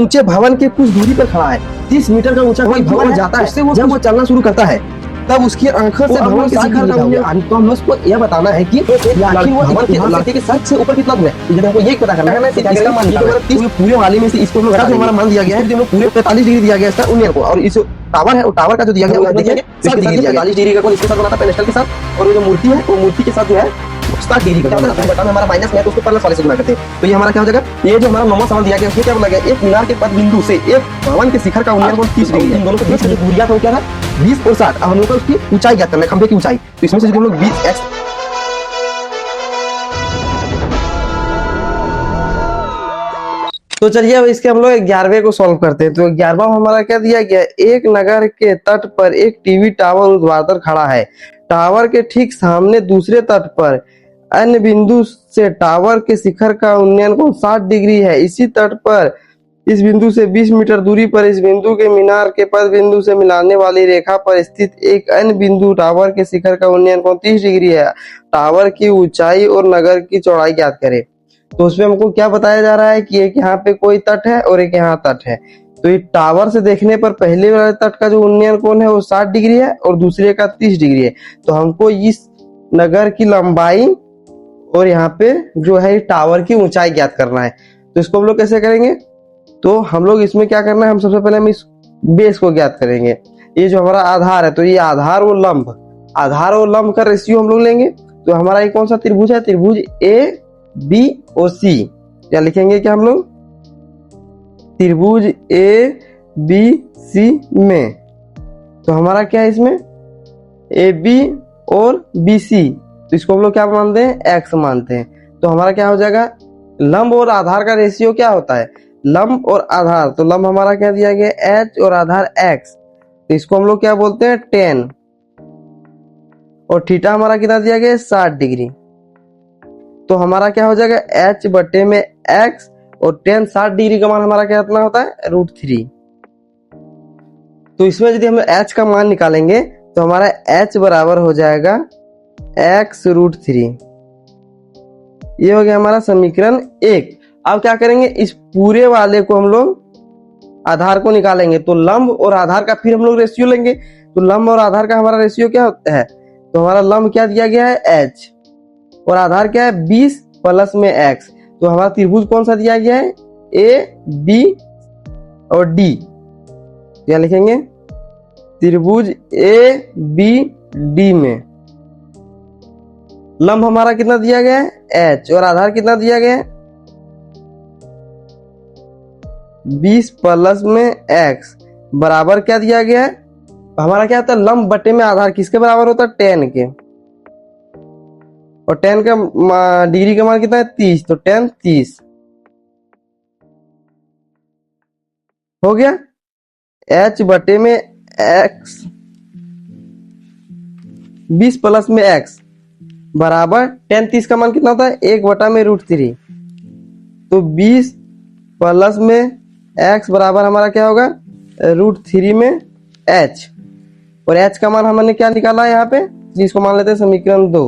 ऊंचे भवन के कुछ दूरी पर खड़ा है। 30 मीटर का ऊंचा कोई भवन जाता है, जब वो चलना शुरू करता है तब उसकी आंखों से भवन के शिखर का उन्नयन। तो हम लोग को यह बताना है कि आखिर वो भवन के लड़के के सच से ऊपर कितना दूर है। जब हमको ये पता करना है ना, इसका मान निकालना है। 30 पूरे वाले में से इसको हमारा मान दिया गया है, जो पूरे 45 डिग्री दिया गया है इसका उन्नयन को। और इस टावर है, टावर का जो दिया गया है देखिए 40 डिग्री का कौन इसके साथ बनाता है, पेनिस्टल के साथ। और वो जो मूर्ति है वो मूर्ति के साथ जो है 60 डिग्री का बनाता है। बताना हमारा माइनस में है तो उसको प्लस वाले से गुणा करते हैं। तो ये हमारा क्या हो जाएगा, ये जो हमारा नौवां सवाल दिया गया उसमें क्या बोला गया, एक मीनार के पद बिंदु से एक भवन के शिखर का उन्नयन कोण 30 डिग्री है। इन दोनों के बीच की दूरियां तो क्या है 20 और 60। अब हम लोग को उसकी ऊंचाई ज्ञात करना है, खंभे की ऊंचाई। तो इसमें से हम लोग 20x तो चलिए अब इसके हम लोग 11वें को सॉल्व करते हैं। तो 11वां हमारा क्या दिया गया, एक नगर के तट पर एक टीवी टावर ऊर्ध्वाधर खड़ा है। टावर के ठीक सामने दूसरे तट पर अन्य बिंदु से टावर के शिखर का उन्नयन कोण 60 डिग्री है। इसी तट पर इस बिंदु से 20 मीटर दूरी पर इस बिंदु के मीनार के पद बिंदु से मिलाने वाली रेखा पर स्थित एक अन्य बिंदु टावर के शिखर का उन्नयन कोण 30 डिग्री है। टावर की ऊंचाई और नगर की चौड़ाई ज्ञात करें। तो उसमें हमको क्या बताया जा रहा है कि एक यहाँ पे कोई तट है और एक यहाँ तट है। तो ये टावर से देखने पर पहले वाले तट का जो उन्नयन कोण है वो 60 डिग्री है और दूसरे का 30 डिग्री है। तो हमको इस नगर की लंबाई और यहाँ पे जो है टावर की ऊंचाई ज्ञात करना है। तो इसको हम लोग कैसे करेंगे, तो हम लोग इसमें क्या करना है, हम सबसे पहले हम इस बेस को ज्ञात करेंगे। ये जो हमारा आधार है, तो ये आधार और लंब का रेशियो हम लोग लेंगे। तो हमारा ये कौन सा त्रिभुज है, त्रिभुज ए बी और सी। क्या लिखेंगे, क्या हम लोग त्रिभुज ए बी सी में। तो हमारा क्या है इसमें ए बी और बी सी, तो इसको हम लोग क्या मानते हैं, एक्स मानते हैं। तो हमारा क्या हो जाएगा, लंब और आधार का रेशियो क्या होता है, लंब और आधार। तो लंब हमारा क्या दिया गया h और आधार x, तो इसको हम लोग क्या बोलते हैं 10। और थीटा हमारा कितना दिया गया 60 डिग्री। तो हमारा क्या हो जाएगा h बटे में x और 10 60 डिग्री का मान हमारा क्या इतना होता है √3। तो इसमें यदि हम h का मान निकालेंगे तो हमारा h बराबर हो जाएगा x √3। ये हो गया हमारा समीकरण 1। अब क्या करेंगे, इस पूरे वाले को हम लोग आधार को निकालेंगे। तो लंब और आधार का फिर हम लोग रेशियो लेंगे। तो लंब और आधार का हमारा रेशियो क्या होता है, तो हमारा लंब क्या दिया गया है h और आधार क्या है 20 प्लस में x। तो हमारा त्रिभुज कौन सा दिया गया है ए बी और d। क्या लिखेंगे, त्रिभुज ए बी डी में लंब हमारा कितना दिया गया है h और आधार कितना दिया गया है 20 प्लस में x बराबर क्या दिया गया है, हमारा क्या होता है लंब बटे में आधार किसके बराबर होता है 10 के। और 10 का डिग्री का मान कितना है 30, तो 10 30 हो गया। h बटे में x 20 प्लस में x बराबर 10 30 का मान कितना होता है 1 बटा में √3। तो 20 प्लस में x बराबर हमारा क्या होगा √3 में h। और h का मान हमने क्या निकाला है यहाँ पे, जिसको मान लेते हैं समीकरण 2।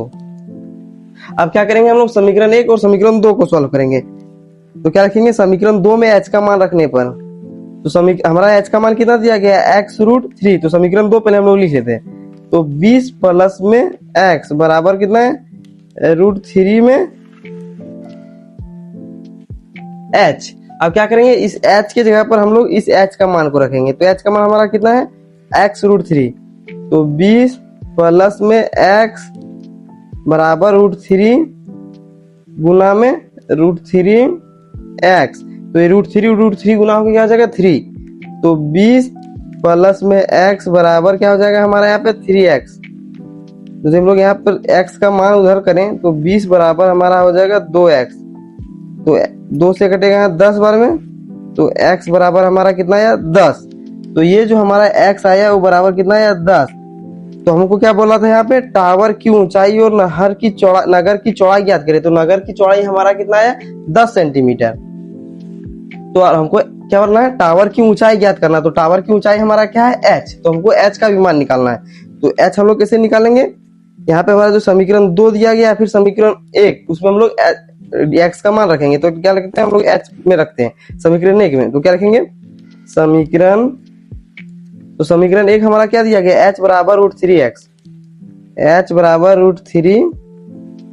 अब क्या करेंगे हम लोग समीकरण 1 और समीकरण 2 को सॉल्व करेंगे। तो क्या रखेंगे, समीकरण 2 में h का मान रखने पर तो हमारा h का मान कितना दिया गया है x √3। तो समीकरण 2 पहले हम लोग लिख लेते हैं। तो 20 प्लस में x बराबर कितना है √3 में h। अब क्या करेंगे, इस h के जगह पर हम लोग इस h का मान को रखेंगे। तो h का मान हमारा कितना है x √3। तो 20 प्लस में x बराबर √3 गुना में √3x। तो ये √3 गुना होकर क्या हो जाएगा 3। तो 20 प्लस में x बराबर क्या हो जाएगा हमारा यहाँ पे 3x। तो जब हम लोग यहाँ पर x का मान उधर करें तो 20 बराबर हमारा हो जाएगा 2x। तो 2 से कटेगा 10 बार में, तो x बराबर हमारा कितना आया 10। तो ये जो हमारा x आया वो बराबर कितना आया 10। तो हमको क्या बोला था यहाँ पे, टावर की ऊंचाई और नगर की चौड़ाई ज्ञात करें। तो नगर की चौड़ाई हमारा कितना आया 10 सेंटीमीटर। तो हमको क्या करना है, टावर की ऊंचाई ज्ञात करना। तो टावर की ऊंचाई हमारा क्या है h। तो हमको h का भी मान निकालना है। तो h हम लोग कैसे निकालेंगे, यहाँ पे हमारा जो समीकरण 2 दिया गया है फिर समीकरण 1 उसमें हम लोग एक्स का मान रखेंगे तो क्या रखते हैं हम लोग, एच में रखते हैं समीकरण एक में। तो क्या रखेंगे समीकरण, तो समीकरण एक हमारा क्या दिया गया, एच बराबर √3x, एच बराबर √3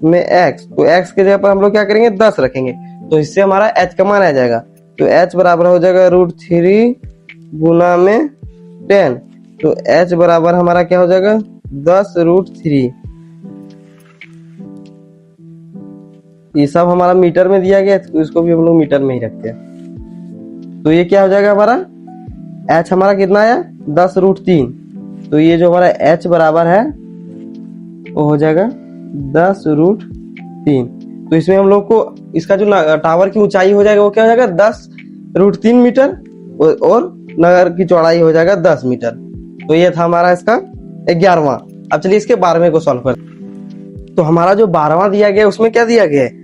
में x, तो x के जगह पर हम लोग क्या करेंगे 10 रखेंगे, तो इससे हमारा h का मान आ जाएगा। तो h बराबर हो जाएगा √3 गुना में 10, तो h बराबर हमारा क्या हो जाएगा 10√3। ये सब हमारा मीटर में दिया गया, तो इसको भी हम लोग मीटर में ही रखते हैं। तो ये क्या हो जाएगा हमारा, h हमारा कितना आया 10√3, तो ये जो हमारा h बराबर है वो हो जाएगा 10√3। तो इसमें हम लोग को इसका जो टावर की ऊंचाई हो जाएगा वो क्या हो जाएगा 10√3 मीटर, और नगर की चौड़ाई हो जाएगा 10 मीटर। तो ये था हमारा इसका 11वां। अब चलिए इसके 12वें को सॉल्व करते हैं। तो हमारा जो 12वां दिया गया उसमें क्या दिया गया है,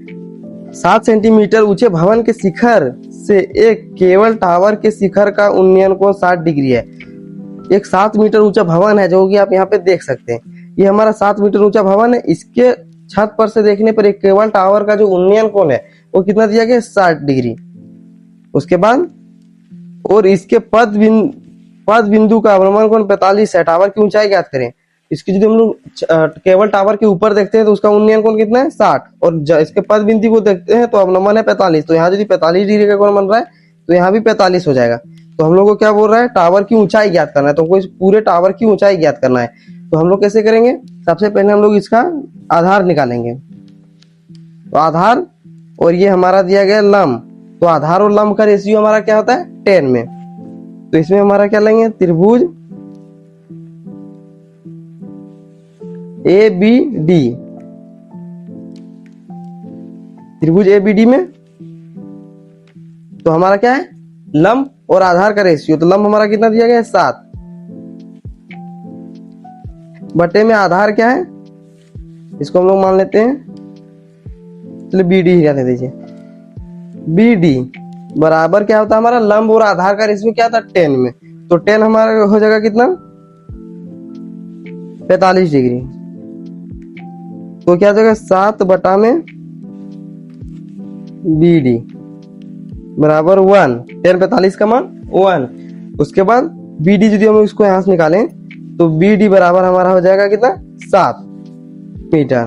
7 सेंटीमीटर ऊंचे भवन के शिखर से एक केबल टावर के शिखर का उन्नयन कोण 60 डिग्री है। एक 7 मीटर ऊंचा भवन है जो कि आप यहाँ पे देख सकते हैं, ये हमारा 7 मीटर ऊंचा भवन है। इसके छत पर से देखने पर एक केबल टावर का जो उन्नयन कोण है वो कितना दिया गया 60 डिग्री। उसके बाद और इसके पद बिंदु का अवलंबन कोण 45 है। टावर की ऊंचाई ज्ञात करें। इसकी यदि हम लोग केबल टावर के ऊपर देखते हैं तो उसका उन्नयन कोण कितना है 60, और इसके पद बिंदु को देखते हैं तो अवलंबन है 45, तो यहाँ यदि 45 डिग्री का कोण बन रहा है तो यहाँ भी 45 हो जाएगा। तो हम लोग को क्या बोल रहा है, टावर की ऊंचाई ज्ञात करना है, तो हमको इस पूरे टावर की ऊंचाई ज्ञात करना है। तो हम लोग कैसे करेंगे, सबसे पहले हम लोग इसका आधार निकालेंगे। तो आधार और ये हमारा दिया गया लंब, तो आधार और लंब का रेशियो हमारा क्या होता है 10 में। तो इसमें हमारा क्या लेंगे, त्रिभुज ABD, त्रिभुज ABD में तो हमारा क्या है लंब और आधार का रेशियो। तो लंब हमारा कितना दिया गया है 7, बटे में आधार क्या है, इसको हम लोग मान लेते हैं, चलिए BD ही रहने दीजिए। BD बराबर क्या होता है हमारा लंब और आधार का रेशियो क्या था 10 में, तो 10 हमारा हो जाएगा कितना 45 डिग्री। तो क्या हो जाएगा 7 बटा में BD बराबर 1, 10 45 का मान 1। उसके बाद BD यदि हम इसको यहां से निकालें तो BD बराबर हमारा हो जाएगा कितना 7 मीटर।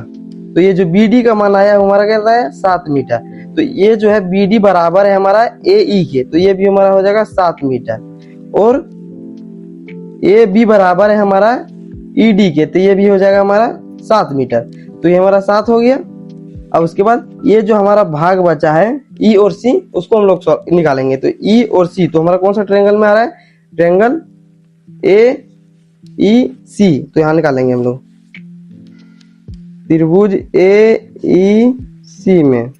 तो ये जो BD का मान आया हमारा क्या है 7 मीटर। तो ये जो है BD बराबर है हमारा AE के, तो ये भी हमारा हो जाएगा 7 मीटर, और AB बराबर है हमारा ED के, तो ये भी हो जाएगा हमारा 7 मीटर। तो ये हमारा 7 हो गया। अब उसके बाद ये जो हमारा भाग बचा है E और C, उसको हम लोग निकालेंगे। तो E और C तो हमारा कौन सा ट्रायंगल में आ रहा है, ट्रायंगल AEC, तो यहाँ निकालेंगे हम लोग त्रिभुज AEC में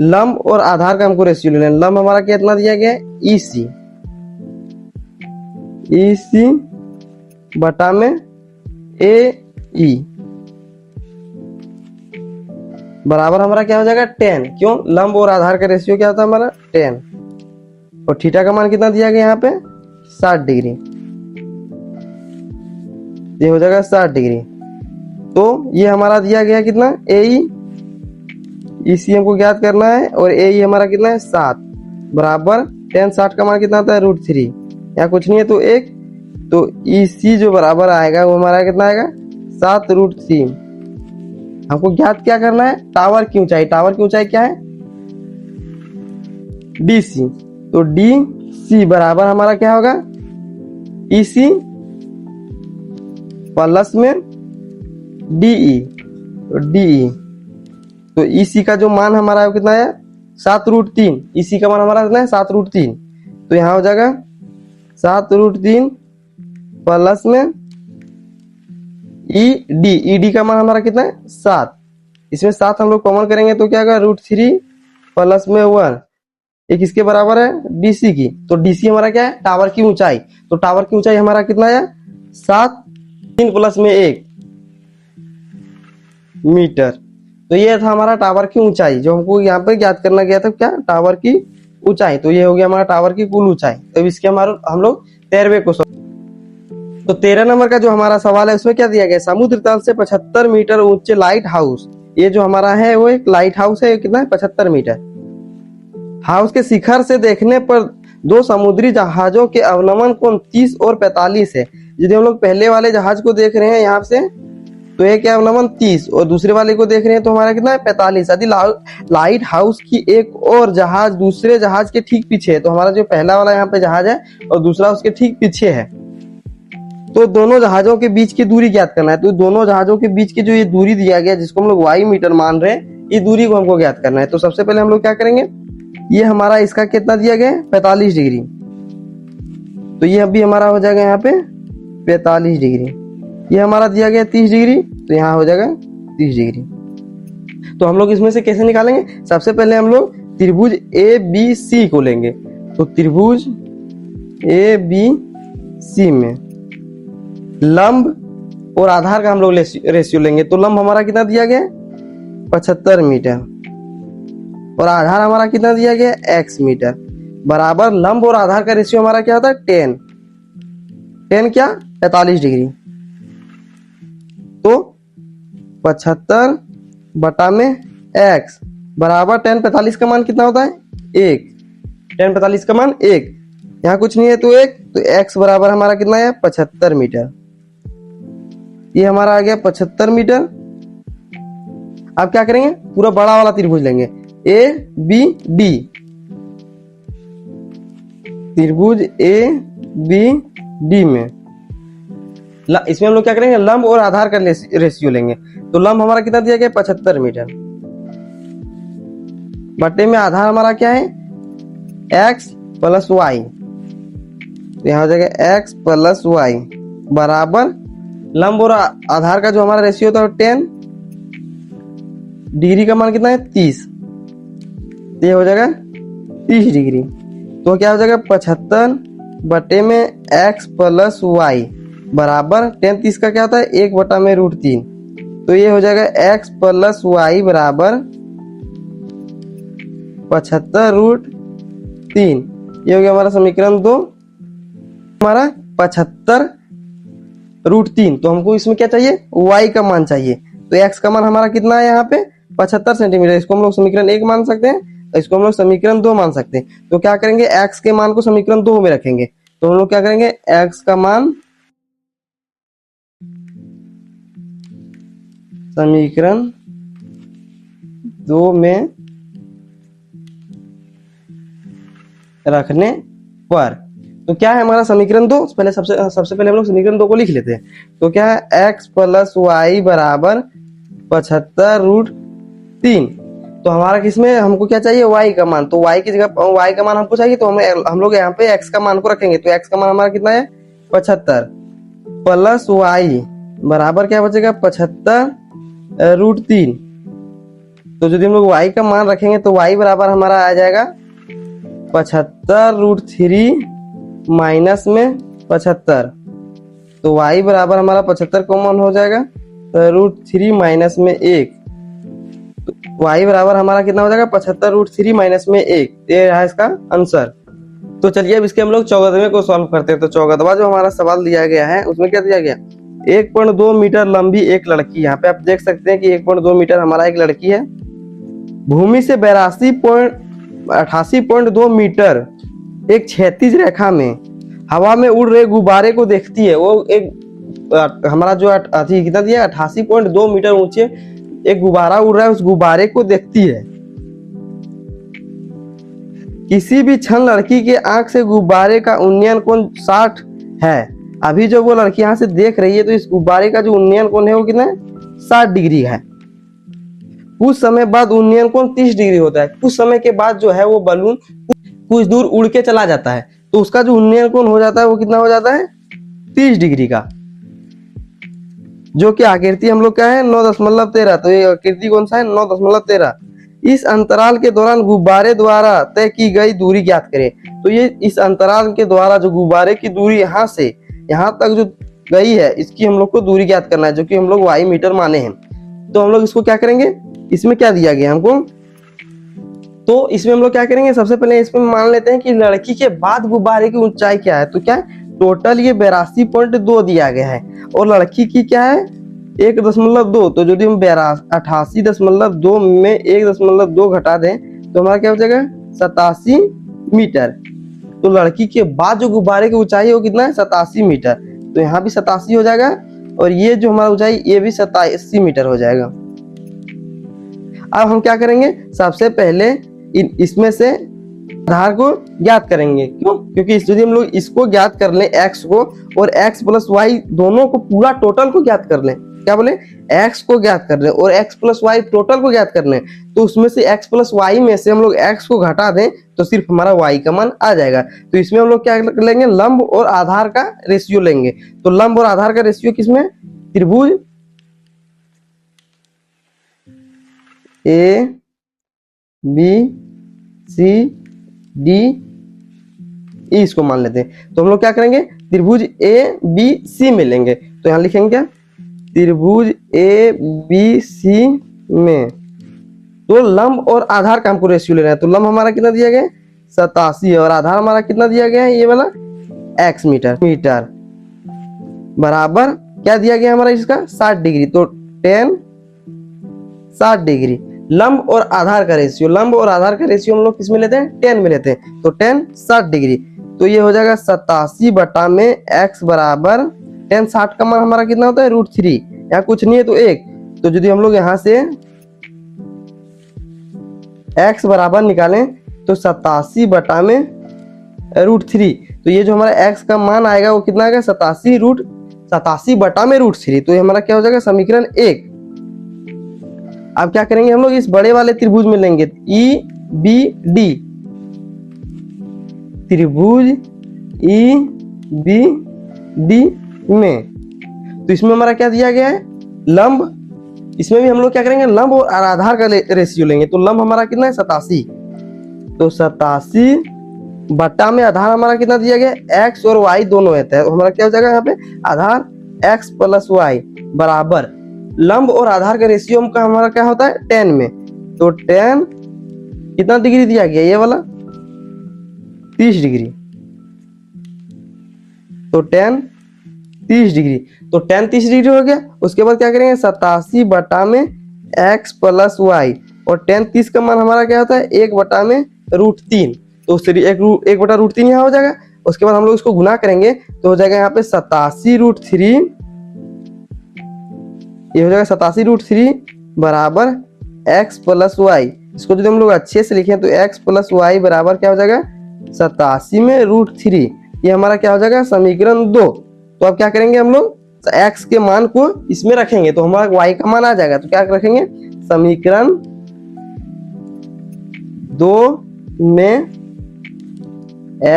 लंब और आधार का हमको रेशियो लेना है। लंब हमारा कितना दिया गया है EC बटा में AE बराबर हमारा क्या हो जाएगा 10। क्यों, लंब और आधार का रेशियो क्या होता है हमारा 10, और थीटा का मान कितना दिया गया यहाँ पे 60 डिग्री, ये हो जाएगा 60 डिग्री। तो ये हमारा दिया गया कितना AE, EC हमको ज्ञात करना है, और AE हमारा कितना है 7 बराबर 10, 60 का मान कितना आता है √3, यहाँ कुछ नहीं है तो 1, तो EC जो बराबर आएगा वो हमारा कितना आएगा 7√3। हमको ज्ञात क्या करना है, टावर की ऊंचाई। टावर की ऊंचाई क्या है DC, तो DC बराबर हमारा क्या होगा EC प्लस में DE, तो DE, तो EC का जो मान हमारा कितना है 7√3, EC का मान हमारा कितना है 7√3, तो यहाँ हो जाएगा 7√3 प्लस में ED का मान हमारा कितना है 7, इसमें 7 हम लोग कॉमन करेंगे तो क्या होगा √3 प्लस में 1, एक इसके बराबर है DC की। तो DC हमारा क्या है टावर की ऊंचाई, तो टावर की ऊंचाई हमारा कितना है 7, 3 प्लस में 1 मीटर। तो ये था हमारा टावर की ऊंचाई जो हमको यहाँ पे ज्ञात करना गया था, क्या टावर की ऊंचाई। तो ये हो गया हमारा टावर की कुल ऊंचाई। तो इसके हमारे हम लोग 13वें क्वेश्चन, तो 13 नंबर का जो हमारा सवाल है उसमें क्या दिया गया, समुद्र तल से 75 मीटर ऊंचे लाइट हाउस ये जो हमारा है वो एक लाइट हाउस है, कितना है 75 मीटर। हाउस के शिखर से देखने पर दो समुद्री जहाजों के अवनमन कोण 30 और 45 है। यदि हम लोग पहले वाले जहाज को देख रहे हैं यहाँ से तो एक क्या अवनमन 30 और दूसरे वाले को देख रहे हैं तो हमारा कितना है 45। यदि लाइट हाउस की एक और जहाज दूसरे जहाज के ठीक पीछे है तो हमारा जो पहला वाला यहाँ पे जहाज है और दूसरा उसके ठीक पीछे है, तो दोनों जहाजों के बीच की दूरी ज्ञात करना है। तो दोनों जहाजों के बीच की जो ये दूरी दिया गया जिसको हम लोग वाई मीटर मान रहे हैं, ये दूरी को हमको ज्ञात करना है। तो सबसे पहले हम लोग क्या करेंगे, ये हमारा इसका कितना दिया गया है 45 डिग्री, तो ये अभी हमारा हो जाएगा यहाँ पे 45 डिग्री। ये हमारा दिया गया 30 डिग्री, तो यहाँ हो जाएगा 30 डिग्री। तो हम लोग इसमें से कैसे निकालेंगे, सबसे पहले हम लोग त्रिभुज ए बी सी को लेंगे। तो त्रिभुज ए बी सी में लंब और आधार का हम लोग रेशियो लेंगे। तो लंब हमारा कितना दिया गया 75 मीटर और आधार हमारा कितना दिया गया x मीटर, बराबर लंब और आधार का रेशियो हमारा क्या होता है 10 क्या 45 डिग्री। तो 75 बटा में x बराबर 10 45 का मान कितना होता है 1, 10 45 का मान 1, यहाँ कुछ नहीं है तो 1, तो x बराबर हमारा कितना है 75 मीटर। ये हमारा आ गया 75 मीटर। अब क्या करेंगे, पूरा बड़ा वाला त्रिभुज लेंगे ए बी डी, त्रिभुज ए बी डी में इसमें हम लोग क्या करेंगे, लंब और आधार का रेशियो लेंगे। तो लंब हमारा कितना दिया गया 75 मीटर बटे में आधार हमारा क्या है x प्लस वाई, तो यहाँ हो जाएगा x प्लस वाई बराबर लंब और आधार का जो हमारा रेशियो था 10, डिग्री का मान कितना है 30, तो ये हो जाएगा 30 डिग्री। तो क्या हो जाएगा 75 बटे में x प्लस वाई बराबर 10 30 का क्या होता है 1 बटा में √3, तो ये हो जाएगा x प्लस वाई बराबर 75√3। ये हो गया हमारा समीकरण 2, हमारा 75√3। तो हमको इसमें क्या चाहिए y का मान चाहिए, तो x का मान हमारा कितना है यहाँ पे 75 सेंटीमीटर। इसको हम लोग समीकरण 1 मान सकते हैं, इसको हम लोग समीकरण 2 मान सकते हैं। तो क्या करेंगे x के मान को समीकरण 2 में रखेंगे, तो हम लोग क्या करेंगे x का मान समीकरण 2 में रखने पर तो क्या है हमारा समीकरण 2, पहले सबसे पहले हम लोग समीकरण 2 को लिख लेते हैं। तो क्या है x प्लस वाई बराबर 75√3। तो हमारा किसमें हमको क्या चाहिए y का मान, तो y की जगह y का मान हमको चाहिए, तो हम लोग यहाँ पे x का मान को रखेंगे। तो x का मान हमारा कितना है 75 प्लस वाई बराबर क्या बचेगा 75√3। तो यदि हम लोग y का मान रखेंगे तो y बराबर हमारा आ जाएगा 75√3 माइनस में 75, तो y बराबर हमारा 75 कॉमन हो जाएगा √3 माइनस में 1, तो y बराबर हमारा कितना हो जाएगा 75√3 माइनस में 1, ये है इसका आंसर। तो चलिए अब इसके हम लोग 14वें को सॉल्व करते हैं। तो 14वां जो हमारा सवाल दिया गया है उसमें क्या दिया गया 1.2 मीटर लंबी एक लड़की, यहाँ पे आप देख सकते हैं कि 1.2 मीटर हमारा एक लड़की है, भूमि से 88.2 मीटर एक क्षैतिज रेखा में हवा में उड़ रहे गुब्बारे को देखती है। वो एक हमारा जो कितना दिया 88.2 मीटर ऊंचे एक गुब्बारा उड़ रहा है, उस गुब्बारे को देखती है। किसी भी क्षण लड़की के आंख से गुब्बारे का उन्नयन कोण 60 है। अभी जो वो लड़की यहाँ से देख रही है तो इस गुब्बारे का जो उन्नयन कोण है वो कितना है 60 डिग्री है। कुछ समय बाद उन्नयन कोण 30 डिग्री होता है। कुछ समय के बाद जो है वो बलून कुछ दूर उड़ के चला जाता है, तो उसका जो उन्नयन कोण हो जाता है वो कितना हो जाता है 30 डिग्री का, जो कि आकृति हम लोग क्या है 9.13। तो ये आकृति कौन सा है 9.13। इस अंतराल के दौरान गुब्बारे द्वारा तय की गई दूरी ज्ञात करें। तो ये इस अंतराल के द्वारा जो गुब्बारे की दूरी यहाँ से यहाँ तक जो गई है इसकी हम लोग को दूरी ज्ञात करना है, जो कि हम लोग वाई मीटर माने हैं। तो हम लोग इसको क्या करेंगे, इसमें क्या दिया गया हमको, तो इसमें हम लोग क्या करेंगे सबसे पहले इसमें मान लेते हैं कि लड़की के बाद गुब्बारे की ऊंचाई क्या है। तो क्या है टोटल ये 82.2 दिया गया है और लड़की की क्या है 1.2, तो यदि हम 88.2 में 1.2 घटा दें तो हमारा क्या हो जाएगा 87 मीटर। तो लड़की के बाद जो गुब्बारे की ऊंचाई है वो कितना है 87 मीटर, तो यहाँ भी 87 हो जाएगा और ये जो हमारा ऊंचाई ये भी 87 मीटर हो जाएगा। अब हम क्या करेंगे, सबसे पहले इसमें से आधार को ज्ञात करेंगे। क्यों? क्योंकि यदि हम लोग इसको ज्ञात कर लें x को और x प्लस वाई दोनों को पूरा टोटल को ज्ञात कर लें, क्या बोले x को ज्ञात कर लें और x प्लस वाई टोटल को ज्ञात कर लें, तो उसमें से x प्लस वाई में से हम लोग x को घटा दें तो सिर्फ हमारा y का मान आ जाएगा। तो इसमें हम लोग क्या लेंगे, लंब और आधार का रेशियो लेंगे। तो लंब और आधार का रेशियो किसमें, त्रिभुज A B C D E इसको मान लेते हैं। तो हम लोग क्या करेंगे, त्रिभुज ए बी सी में लेंगे। तो यहां लिखेंगे क्या, त्रिभुज ए बी सी में तो लंब और आधार का हमको रेशियो लेना है। तो लंब हमारा कितना दिया गया है 87 और आधार हमारा कितना दिया गया है ये वाला x मीटर बराबर क्या दिया गया हमारा इसका 60 डिग्री। तो tan 60 डिग्री। लंब और आधार का रेशियो, लंब और आधार का रेशियो हम लोग किस में लेते हैं, tan में लेते हैं। तो tan 60 डिग्री, तो ये हो जाएगा 87 बटा में x बराबर tan 60 का मान हमारा कितना होता है √3, यहाँ कुछ नहीं है तो 1। तो यदि हम लोग यहाँ से x बराबर निकालें तो 87 बटा में √3, तो ये जो हमारा x का मान आएगा वो कितना आएगा 87 बटा में √3। तो ये हमारा क्या हो जाएगा समीकरण 1। अब क्या करेंगे हम लोग, इस बड़े वाले त्रिभुज में लेंगे ई बी डी, त्रिभुज ई बी डी में। तो इसमें हमारा क्या दिया गया है लंब, इसमें भी हम लोग क्या करेंगे लंब और आधार का रेशियो लेंगे। तो लंब हमारा कितना है 87, तो 87 बटा में आधार हमारा कितना दिया गया x और y दोनों रहता है। तो हमारा क्या हो जाएगा यहाँ पे आधार x प्लस y बराबर लंब और आधार का रेशियो का हमारा क्या होता है tan में। तो tan कितना डिग्री दिया गया ये वाला 30 डिग्री, तो tan 30 डिग्री, तो tan 30 डिग्री हो गया। उसके बाद क्या करेंगे 87 बटा में x प्लस वाई, और tan 30 का मान हमारा क्या होता है 1 बटा में √3, तो एक बटा √3 यहाँ हो जाएगा। उसके बाद हम लोग इसको गुना करेंगे तो हो जाएगा यहाँ पे 87√3, ये हो जाएगा 87√3 बराबर x प्लस वाई। इसको यदि हम लोग अच्छे से लिखें तो x प्लस वाई बराबर क्या हो जाएगा 87 में √3, ये हमारा क्या हो जाएगा समीकरण 2। तो अब क्या करेंगे हम लोग x के मान को इसमें रखेंगे तो हमारा y का मान आ जाएगा। तो क्या रखेंगे समीकरण 2 में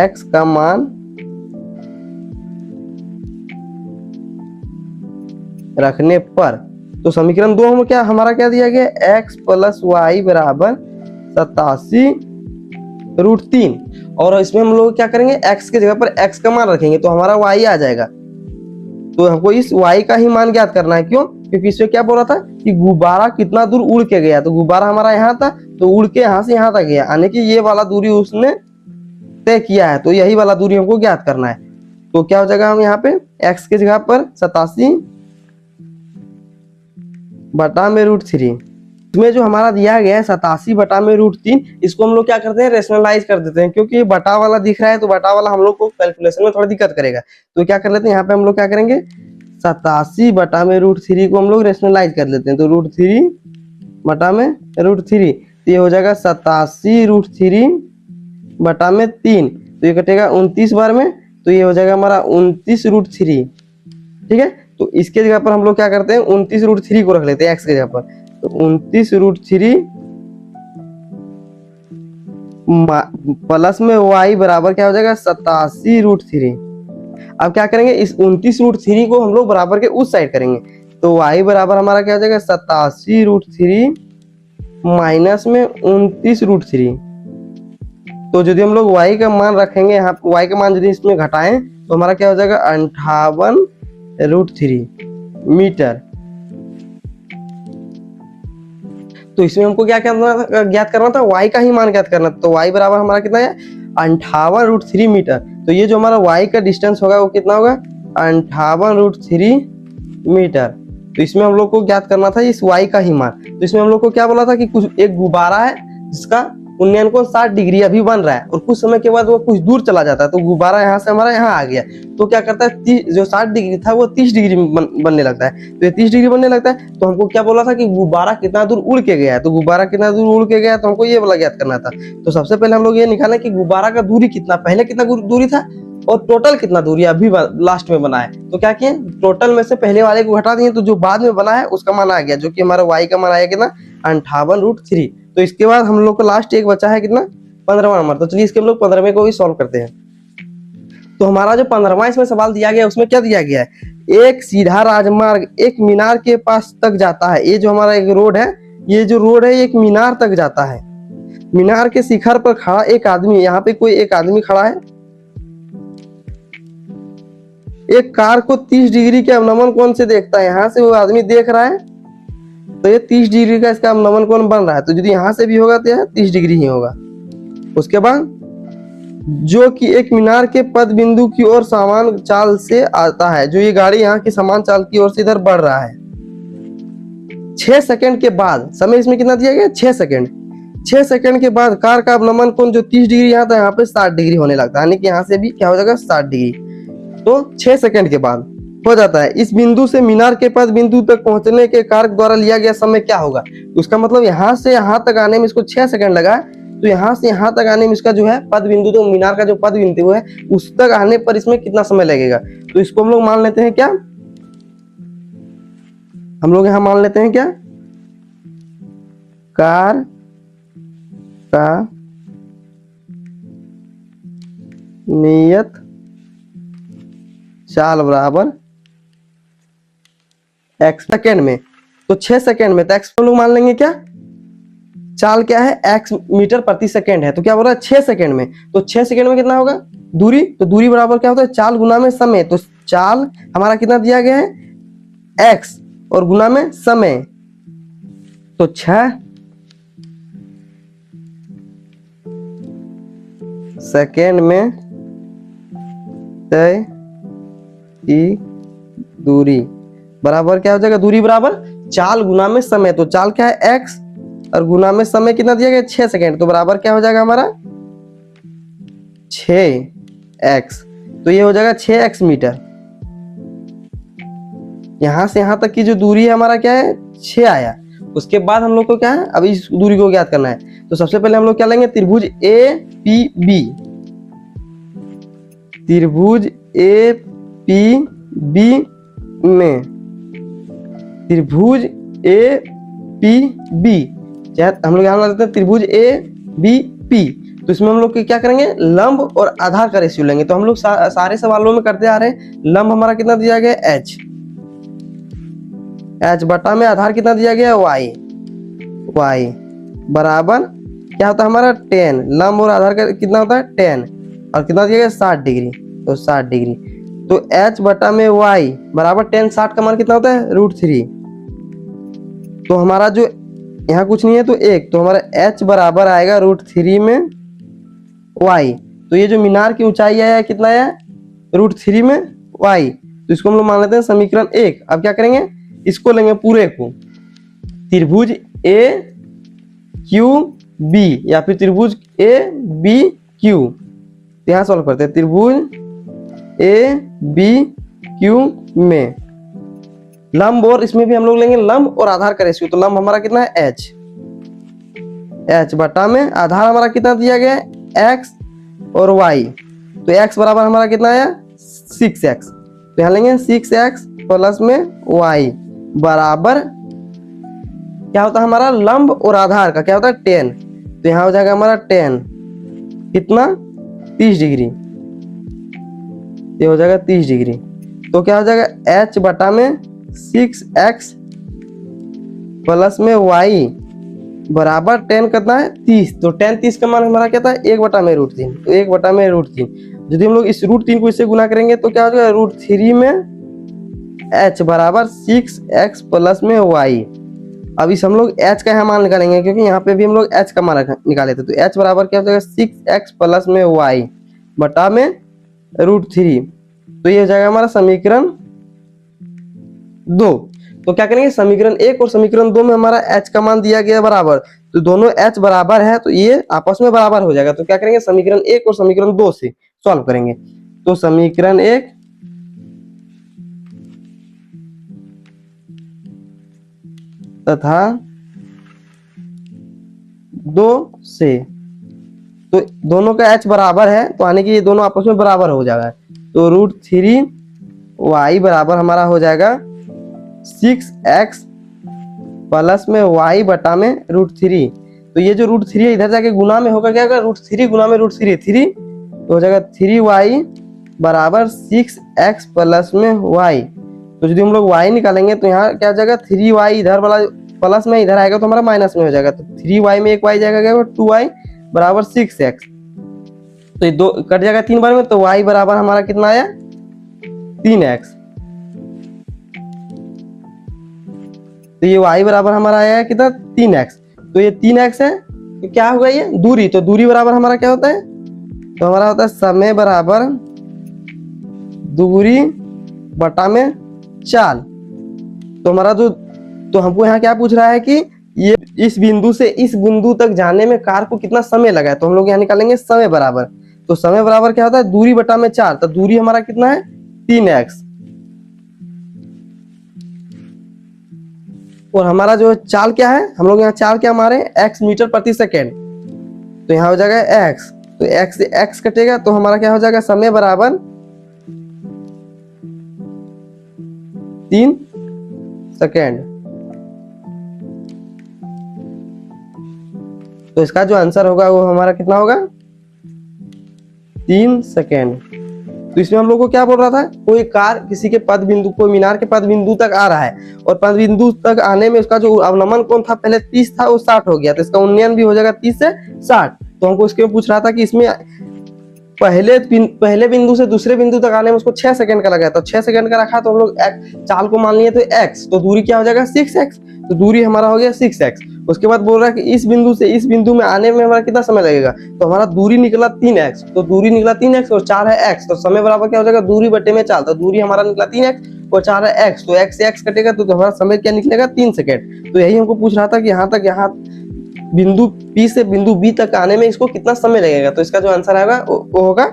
x का मान रखने पर, तो समीकरण 2 में क्या हमारा क्या दिया गया x प्लस वाई बराबर 87√3, और इसमें हम लोग क्या करेंगे x के जगह पर x का मान रखेंगे तो हमारा y आ जाएगा। तो हमको इस y का ही मान ज्ञात करना है। क्यों? क्योंकि इसमें क्या बोल रहा था कि गुब्बारा कितना दूर उड़ के गया, तो गुब्बारा हमारा यहाँ था तो उड़ के यहाँ से यहाँ तक गया, यानी कि ये वाला दूरी उसने तय किया है, तो यही वाला दूरी हमको ज्ञात करना है। तो क्या हो जाएगा हम यहाँ पे x के जगह पर 87 बटा में √3, इसमें जो हमारा दिया गया है 87 बटा में √3, इसको हम लोग क्या करते हैं रेशनलाइज कर देते हैं, क्योंकि बटा वाला दिख रहा है तो बटा वाला हम लोग को कैलकुलेशन में थोड़ा दिक्कत करेगा। तो क्या कर लेते हैं यहाँ पे हम लोग क्या करेंगे 87 बटा में √3 को हम लोग रेशनलाइज कर लेते हैं। तो √3 बटा में √3, तो ये हो जाएगा 87√3 बटा में 3, तो ये कटेगा 29 बार में, तो ये हो जाएगा हमारा 29√3। ठीक है, तो इसके जगह पर हम लोग क्या करते हैं 29√3 को रख लेते हैं x के जगह पर। तो 29√3 प्लस में y बराबर क्या हो जाएगा 87√3। अब क्या करेंगे इस 29√3 को हम लोग बराबर के उस साइड करेंगे, तो y बराबर हमारा क्या हो जाएगा 87√3 माइनस में 29√3। तो यदि हम लोग y का मान रखेंगे यहाँ y का मान यदि इसमें घटाएं तो हमारा क्या हो जाएगा 58√3 मीटर। तो इसमें हमको क्या करना ज्ञात करना था y का ही मान ज्ञात करना था। तो y बराबर हमारा कितना है 58√3 मीटर। तो ये जो हमारा y का डिस्टेंस होगा वो कितना होगा 58√3 मीटर। तो इसमें हम लोग को ज्ञात करना था इस y का ही मान। तो इसमें हम लोग को क्या बोला था कि कुछ एक गुब्बारा है जिसका उन्नयन कोण 60 डिग्री अभी बन रहा है और कुछ समय के बाद वो कुछ दूर चला जाता है, तो गुब्बारा यहाँ से हमारा यहाँ आ गया, तो क्या करता है जो 60 डिग्री था वो 30 डिग्री बनने लगता है। तो ये 30 डिग्री बनने लगता है, तो हमको क्या बोला था कि गुब्बारा कितना दूर उड़ के गया है, तो गुब्बारा कितना दूर उड़ के गया तो हमको ये वाला ज्ञात करना था। तो सबसे पहले हम लोग ये निकालें कि गुब्बारा का दूरी कितना, पहले कितना दूरी था और टोटल कितना दूरी अभी लास्ट में बना है। तो क्या किए, टोटल में से पहले वाले को हटा दिए, तो जो बाद में बना है उसका मान आ गया, जो कि हमारा y का मान आया कितना 58√3। तो इसके बाद हम लोग को लास्ट एक बचा है कितना 15वां नंबर। तो चलिए इसके हम लोग 15वें को भी सॉल्व करते हैं। तो हमारा जो 15वां इसमें सवाल दिया गया उसमें क्या दिया गया है, एक सीधा राजमार्ग एक मीनार के पास तक जाता है। ये जो हमारा एक रोड है, ये जो रोड है एक मीनार तक जाता है। मीनार के शिखर पर खड़ा एक आदमी, यहाँ पे कोई एक आदमी खड़ा है, एक कार को 30 डिग्री के अवनमन कोण से देखता है। यहाँ से वो आदमी देख रहा है, तो ये 30 डिग्री का इसका अवनमन कोण बन रहा है। तो यदि यहाँ से भी होगा तो यह 30 डिग्री ही होगा। उसके बाद जो कि एक मीनार के पद बिंदु की ओर समान चाल से आता है, जो ये गाड़ी यहाँ की समान चाल की ओर से इधर बढ़ रहा है। 6 सेकंड के बाद, समय इसमें कितना दिया गया 6 सेकंड, 6 सेकंड के बाद कार का अवनमन कोण जो 30 डिग्री यहाँ था यहाँ पे 60 डिग्री होने लगता है, यानी कि यहाँ से भी क्या हो जाएगा 60 डिग्री। तो 6 सेकंड के बाद हो जाता है। इस बिंदु से मीनार के पद बिंदु तक पहुंचने के कार द्वारा लिया गया समय क्या होगा। उसका मतलब यहाँ से यहाँ तक आने में इसको 6 सेकंड लगा, तो यहाँ से यहाँ तक आने में इसका जो है पद बिंदु, तो मीनार का जो पद बिंदु है उस तक आने पर इसमें कितना समय लगेगा। तो इसको हम लोग मान लेते हैं क्या, हम लोग यहाँ मान लेते हैं क्या, कार का नियत चाल बराबर x सेकेंड में। तो 6 सेकेंड में, तो x को लोग मान लेंगे क्या, चाल क्या है x मीटर प्रति सेकेंड है, तो क्या बोल रहा है 6 सेकेंड में। तो 6 सेकेंड में कितना होगा दूरी, तो दूरी बराबर क्या होता है चाल गुना में समय। तो चाल हमारा कितना दिया गया है x और गुना में समय, तो 6 सेकेंड में तय की दूरी बराबर क्या हो जाएगा, दूरी बराबर चाल गुना में समय। तो चाल क्या है x और गुना में समय कितना दिया गया 6 सेकेंड, तो बराबर क्या हो जाएगा हमारा 6x। तो ये हो जाएगा 6x मीटर। यहां से यहां तक की जो दूरी है हमारा क्या है 6 आया। उसके बाद हम लोग को क्या है, अब इस दूरी को ज्ञात करना है। तो सबसे पहले हम लोग क्या लेंगे, त्रिभुज APB, त्रिभुज APB में, त्रिभुज APB हम लोग यहाँ लेते हैं त्रिभुज ABP। तो इसमें हम लोग क्या करेंगे, लंब और आधार का रेशियो लेंगे। तो हम लोग सारे सवालों में करते आ रहे हैं। लंब हमारा कितना दिया गया h बटा में आधार कितना दिया गया y बराबर क्या होता है हमारा 10। लंब और आधार का कितना होता है 10 और कितना दिया गया 60 डिग्री, तो 60 डिग्री। तो h बटा में y बराबर 10, 60 का मान कितना होता है √3। तो हमारा जो यहाँ कुछ नहीं है तो 1, तो हमारा h बराबर आएगा √3 में y। तो ये जो मीनार की ऊंचाई है कितना है √3 में y, तो इसको हम लोग मान लेते हैं समीकरण 1। अब क्या करेंगे, इसको लेंगे पूरे को, त्रिभुज AQB या फिर त्रिभुज ABQ। तो यहाँ सॉल्व करते हैं, त्रिभुज ABQ में लंब, और इसमें भी हम लोग लेंगे लंब और आधार का रेशियो। तो लंब हमारा कितना है h बटा में आधार हमारा कितना दिया गया है x और y। तो x बराबर हमारा कितना आया 6x। तो यहाँ लेंगे 6x प्लस में y बराबर क्या होता है हमारा लंब और आधार का क्या होता है 10। तो यहाँ हो जाएगा हमारा 10 कितना 30 डिग्री, ये हो जाएगा 30 डिग्री। तो क्या हो जाएगा h बटा में 6x प्लस में y बराबर 10 कितना है 30। तो 10 30 का मान हमारा क्या था 1 बटा में √3। तो 1 बटा में √3, यदि हम लोग इस √3 को इससे गुना करेंगे तो क्या हो जाएगा √3 में h बराबर 6x प्लस में y। अब इस हम लोग h का यहाँ मान निकालेंगे, क्योंकि यहाँ पे भी हम लोग h का मान निकाले थे। तो h बराबर क्या हो जाएगा 6x प्लस में y बटा में √3। तो ये हो जाएगा हमारा समीकरण 2। तो क्या करेंगे, समीकरण 1 और समीकरण 2 में हमारा h का मान दिया गया बराबर, तो दोनों h बराबर है तो ये आपस में बराबर हो जाएगा। तो क्या करेंगे, समीकरण 1 और समीकरण 2 से सॉल्व करेंगे। तो समीकरण 1 तथा 2 से, तो दोनों का h बराबर है तो यानी कि ये दोनों आपस में बराबर हो जाएगा। तो √3y बराबर हमारा हो जाएगा 6x प्लस में y बटा में √3। तो ये जो √3 है इधर जाके गुना में होगा, क्या होगा, √3 गुना में √3 3, तो हो जाएगा 3y बराबर 6x प्लस में y। तो यदि हम लोग y निकालेंगे तो यहाँ क्या हो जाएगा, 3y इधर वाला प्लस में इधर आएगा तो हमारा माइनस में हो जाएगा। तो 3y में एक y जाएगा 2y बराबर 6x। तो ये दो कट जाएगा 3 बार में, तो y बराबर हमारा कितना आया, 3x। तो ये y बराबर हमारा आया है कितना, 3x। तो ये 3x है तो क्या होगा, ये दूरी, तो दूरी बराबर हमारा क्या होता है, तो हमारा होता है समय बराबर दूरी बटा में चाल। तो हमारा जो, तो हमको यहाँ क्या पूछ रहा है कि ये इस बिंदु से इस बिंदु तक जाने में कार को कितना समय लगा है, तो हम लोग यहाँ निकालेंगे समय बराबर। तो समय बराबर क्या होता है, दूरी बटा में 4। तो दूरी हमारा कितना है, 3x, और हमारा जो चाल क्या है, हम लोग यहाँ चाल क्या मारे, x मीटर प्रति सेकेंड। तो यहाँ हो जाएगा x, तो x से x कटेगा तो हमारा क्या हो जाएगा, समय बराबर 3 सेकेंड। तो इसका जो आंसर होगा वो हमारा कितना होगा, 3 सेकेंड। तो इसमें हम लोग को क्या बोल रहा था, कोई कार किसी के पद बिंदु, कोई मीनार के पद बिंदु तक आ रहा है और पद बिंदु तक आने में उसका जो अवनमन कोण था पहले 30 था वो 60 हो गया, तो इसका उन्नयन भी हो जाएगा 30 से 60। तो हमको इसके पूछ रहा था कि इसमें पहले बिंदु से दूसरे बिंदु तक आने में उसको 6 सेकंड का लगा, तो 6 सेकंड का रखा तो हम लोग चाल को मान लिए तो x, तो दूरी क्या हो जाएगा 6x। तो दूरी हमारा हो गया 6x। उसके बाद बोल रहा है कि इस बिंदु से इस बिंदु में आने में हमारा कितना समय लगेगा, तो हमारा दूरी निकला 3x। तो दूरी निकला 3x और 4 है x, तो समय बराबर क्या हो जाएगा, दूरी बटे में चाल। तो दूरी हमारा निकला 3x और 4 है x, तो x से x कटेगा तो हमारा समय क्या निकलेगा, 3 सेकंड। तो यही हमको पूछ रहा था कि यहाँ बिंदु P से बिंदु B तक आने में इसको कितना समय लगेगा। तो इसका जो आंसर आएगा वो होगा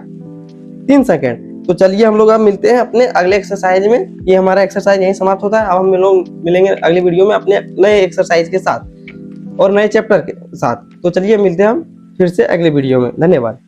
3 सेकंड। तो चलिए हम लोग अब मिलते हैं अपने अगले एक्सरसाइज में। ये हमारा एक्सरसाइज यहीं समाप्त होता है। अब हम लोग मिलेंगे अगले वीडियो में अपने नए एक्सरसाइज के साथ और नए चैप्टर के साथ। तो चलिए मिलते हैं हम फिर से अगले वीडियो में। धन्यवाद।